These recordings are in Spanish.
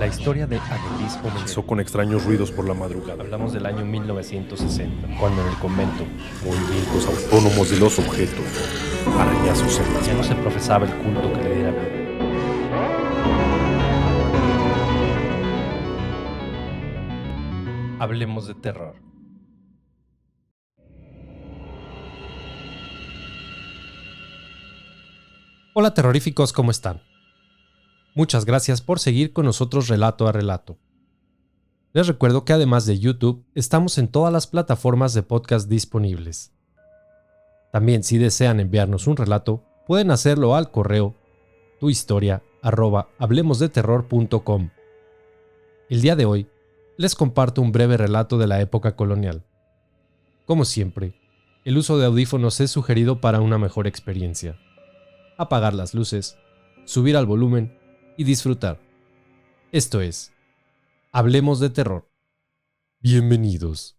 La historia de Anelis Comenzó con extraños ruidos por la madrugada. Hablamos del año 1960, cuando en el convento Movimientos autónomos de los objetos, arañazos en las ya no se paredes. profesaba el culto que le diera vida. Hablemos de terror. Hola terroríficos, ¿cómo están? Muchas gracias por seguir con nosotros relato a relato. Les recuerdo que además de YouTube, estamos en todas las plataformas de podcast disponibles. También si desean enviarnos un relato, pueden hacerlo al correo tuhistoria@hablemosdeterror.com. El día de hoy, les comparto un breve relato de la época colonial. Como siempre, el uso de audífonos es sugerido para una mejor experiencia. Apagar las luces, subir al volumen y disfrutar. Esto es, Hablemos de Terror. Bienvenidos.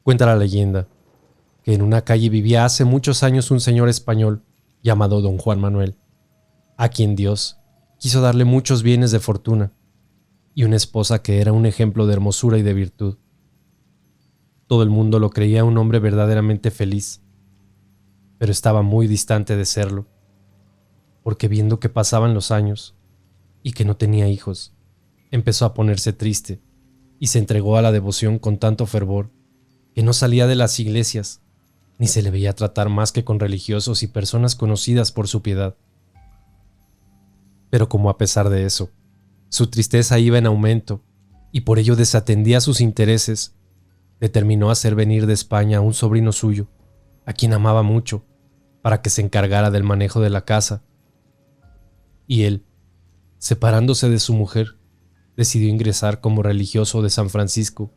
Cuenta la leyenda que en una calle vivía hace muchos años un señor español llamado Don Juan Manuel, a quien Dios quiso darle muchos bienes de fortuna y una esposa que era un ejemplo de hermosura y de virtud. Todo el mundo lo creía un hombre verdaderamente feliz, pero estaba muy distante de serlo, porque viendo que pasaban los años y que no tenía hijos, empezó a ponerse triste y se entregó a la devoción con tanto fervor que no salía de las iglesias, ni se le veía tratar más que con religiosos y personas conocidas por su piedad. Pero como a pesar de eso, su tristeza iba en aumento y por ello desatendía sus intereses, determinó hacer venir de España a un sobrino suyo, a quien amaba mucho, para que se encargara del manejo de la casa. Y él, separándose de su mujer, decidió ingresar como religioso de San Francisco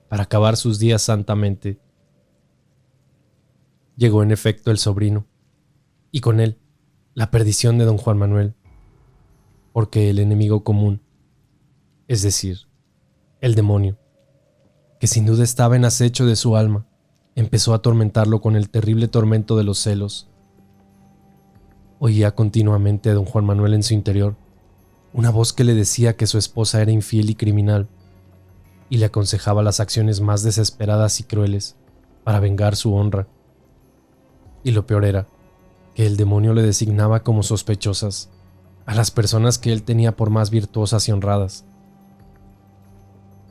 para acabar sus días santamente. Llegó en efecto el sobrino, y con él la perdición de don Juan Manuel, porque el enemigo común, es decir, el demonio, que sin duda estaba en acecho de su alma, empezó a atormentarlo con el terrible tormento de los celos. Oía continuamente a don Juan Manuel en su interior una voz que le decía que su esposa era infiel y criminal, y le aconsejaba las acciones más desesperadas y crueles para vengar su honra. Y lo peor era que el demonio le designaba como sospechosas a las personas que él tenía por más virtuosas y honradas.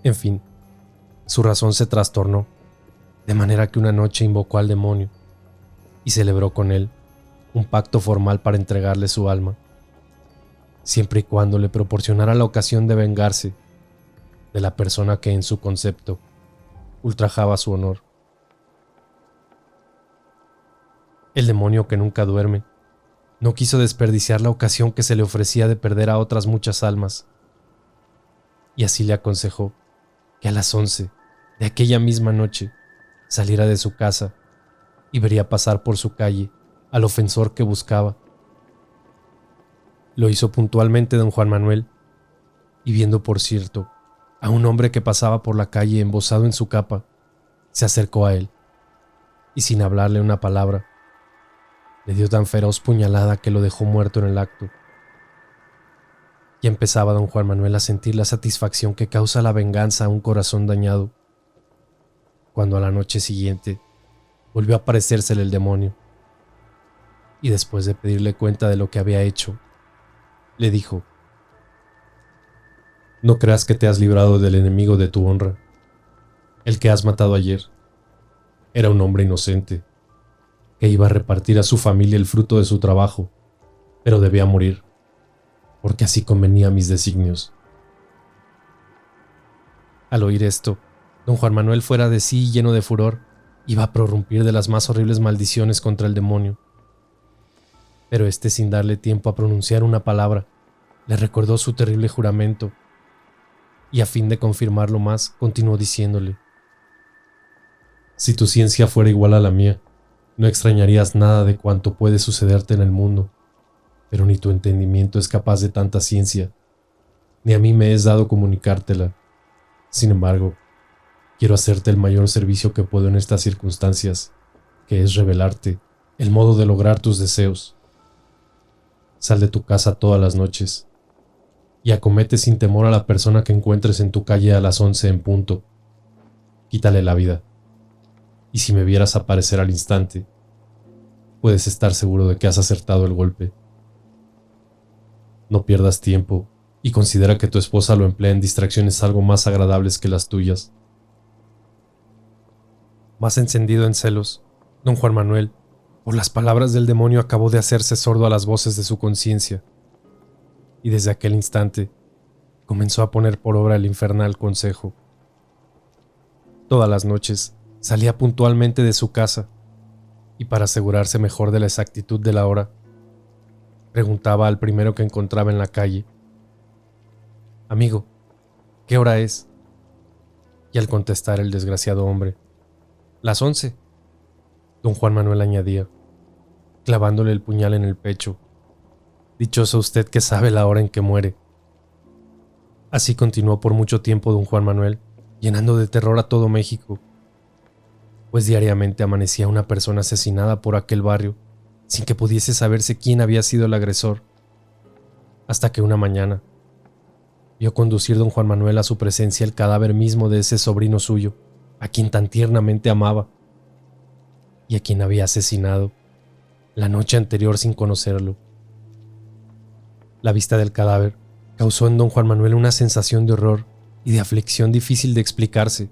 En fin, su razón se trastornó, de manera que una noche invocó al demonio y celebró con él un pacto formal para entregarle su alma, siempre y cuando le proporcionara la ocasión de vengarse de la persona que en su concepto ultrajaba su honor. El demonio, que nunca duerme, no quiso desperdiciar la ocasión que se le ofrecía de perder a otras muchas almas, y así le aconsejó que a las 11 de aquella misma noche saliera de su casa y vería pasar por su calle al ofensor que buscaba. Lo hizo puntualmente don Juan Manuel, y viendo por cierto a un hombre que pasaba por la calle embozado en su capa, se acercó a él, y sin hablarle una palabra, le dio tan feroz puñalada que lo dejó muerto en el acto. Y empezaba don Juan Manuel a sentir la satisfacción que causa la venganza a un corazón dañado, cuando a la noche siguiente volvió a aparecérsele el demonio, y después de pedirle cuenta de lo que había hecho, le dijo: «No creas que te has librado del enemigo de tu honra. El que has matado ayer era un hombre inocente, que iba a repartir a su familia el fruto de su trabajo, pero debía morir, porque así convenía a mis designios». Al oír esto, don Juan Manuel, fuera de sí y lleno de furor, iba a prorrumpir de las más horribles maldiciones contra el demonio. Pero este, sin darle tiempo a pronunciar una palabra, le recordó su terrible juramento, y a fin de confirmarlo más, continuó diciéndole: «Si tu ciencia fuera igual a la mía, no extrañarías nada de cuanto puede sucederte en el mundo, pero ni tu entendimiento es capaz de tanta ciencia, ni a mí me es dado comunicártela. Sin embargo, quiero hacerte el mayor servicio que puedo en estas circunstancias, que es revelarte el modo de lograr tus deseos. Sal de tu casa todas las noches y acomete sin temor a la persona que encuentres en tu calle a las 11 en punto. Quítale la vida. Y si me vieras aparecer al instante, puedes estar seguro de que has acertado el golpe. No pierdas tiempo y considera que tu esposa lo emplea en distracciones algo más agradables que las tuyas. Más encendido en celos, don Juan Manuel, por las palabras del demonio, acabó de hacerse sordo a las voces de su conciencia, y desde aquel instante comenzó a poner por obra el infernal consejo. Todas las noches salía puntualmente de su casa, y para asegurarse mejor de la exactitud de la hora, preguntaba al primero que encontraba en la calle: «Amigo, ¿qué hora es?». Y al contestar el desgraciado hombre: «Las 11», don Juan Manuel añadía, clavándole el puñal en el pecho: «Dichoso usted que sabe la hora en que muere». Así continuó por mucho tiempo don Juan Manuel, llenando de terror a todo México, pues diariamente amanecía una persona asesinada por aquel barrio, sin que pudiese saberse quién había sido el agresor, hasta que una mañana vio conducir don Juan Manuel a su presencia el cadáver mismo de ese sobrino suyo, a quien tan tiernamente amaba, y a quien había asesinado la noche anterior sin conocerlo. La vista del cadáver causó en don Juan Manuel una sensación de horror y de aflicción difícil de explicarse.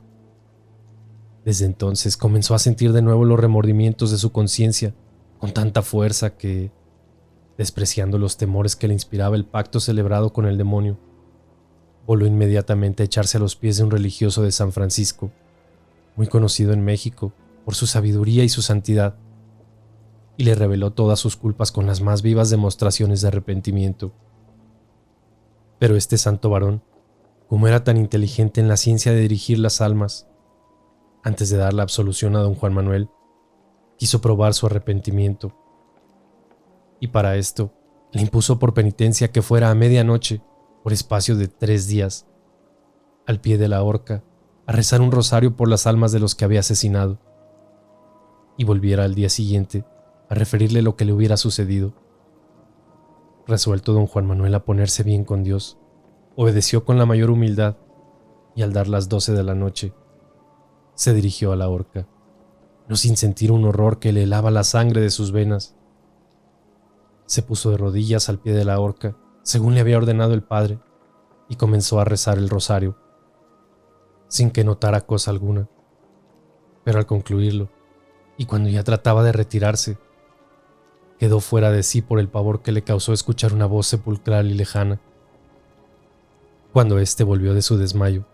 Desde entonces comenzó a sentir de nuevo los remordimientos de su conciencia con tanta fuerza que, despreciando los temores que le inspiraba el pacto celebrado con el demonio, voló inmediatamente a echarse a los pies de un religioso de San Francisco, muy conocido en México por su sabiduría y su santidad, y le reveló todas sus culpas con las más vivas demostraciones de arrepentimiento. Pero este santo varón, como era tan inteligente en la ciencia de dirigir las almas, antes de dar la absolución a don Juan Manuel, quiso probar su arrepentimiento, y para esto le impuso por penitencia que fuera a medianoche, por espacio de 3 días, al pie de la horca, a rezar un rosario por las almas de los que había asesinado, y volviera al día siguiente a referirle lo que le hubiera sucedido. Resuelto don Juan Manuel a ponerse bien con Dios, obedeció con la mayor humildad, y al dar las 12 de la noche, se dirigió a la horca, no sin sentir un horror que le helaba la sangre de sus venas. Se puso de rodillas al pie de la horca, según le había ordenado el padre, y comenzó a rezar el rosario, sin que notara cosa alguna. Pero al concluirlo, y cuando ya trataba de retirarse, quedó fuera de sí por el pavor que le causó escuchar una voz sepulcral y lejana. Cuando éste volvió de su desmayo,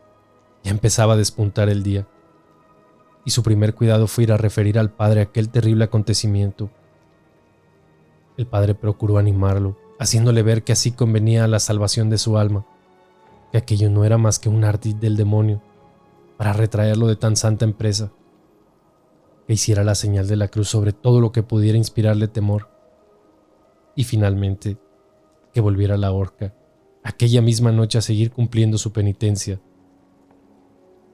ya empezaba a despuntar el día, y su primer cuidado fue ir a referir al padre aquel terrible acontecimiento. El padre procuró animarlo, haciéndole ver que así convenía a la salvación de su alma, que aquello no era más que un ardid del demonio para retraerlo de tan santa empresa, que hiciera la señal de la cruz sobre todo lo que pudiera inspirarle temor, y finalmente que volviera a la horca aquella misma noche a seguir cumpliendo su penitencia,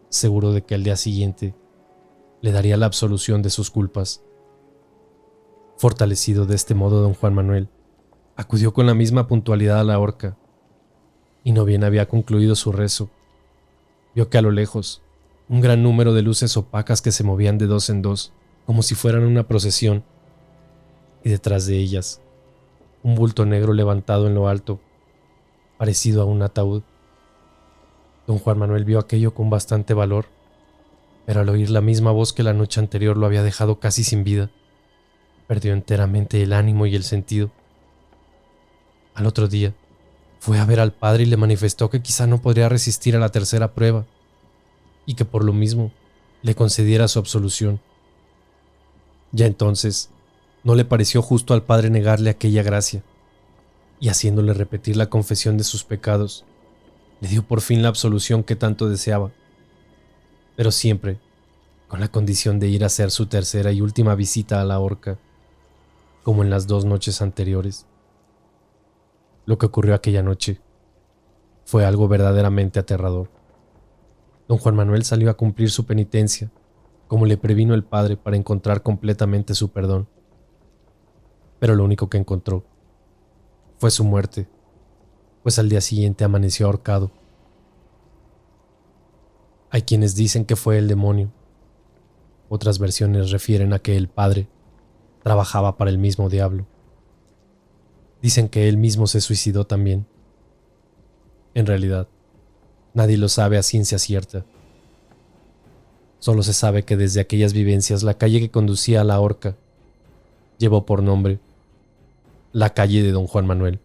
seguro de que al día siguiente le daría la absolución de sus culpas. Fortalecido de este modo, don Juan Manuel acudió con la misma puntualidad a la horca, y no bien había concluido su rezo, vio que a lo lejos un gran número de luces opacas que se movían de 2 en 2, como si fueran una procesión, y detrás de ellas un bulto negro levantado en lo alto, parecido a un ataúd. Don Juan Manuel vio aquello con bastante valor, pero al oír la misma voz que la noche anterior lo había dejado casi sin vida, perdió enteramente el ánimo y el sentido. Al otro día, fue a ver al padre y le manifestó que quizá no podría resistir a la tercera prueba, y que por lo mismo le concediera su absolución. Ya entonces, no le pareció justo al padre negarle aquella gracia, y haciéndole repetir la confesión de sus pecados, le dio por fin la absolución que tanto deseaba, pero siempre con la condición de ir a hacer su tercera y última visita a la horca, como en las 2 noches anteriores. Lo que ocurrió aquella noche fue algo verdaderamente aterrador. Don Juan Manuel salió a cumplir su penitencia, como le previno el padre, para encontrar completamente su perdón. Pero lo único que encontró fue su muerte, pues al día siguiente amaneció ahorcado. Hay quienes dicen que fue el demonio. Otras versiones refieren a que el padre trabajaba para el mismo diablo. Dicen que él mismo se suicidó también. En realidad, nadie lo sabe a ciencia cierta. Solo se sabe que desde aquellas vivencias la calle que conducía a la horca llevó por nombre la calle de Don Juan Manuel.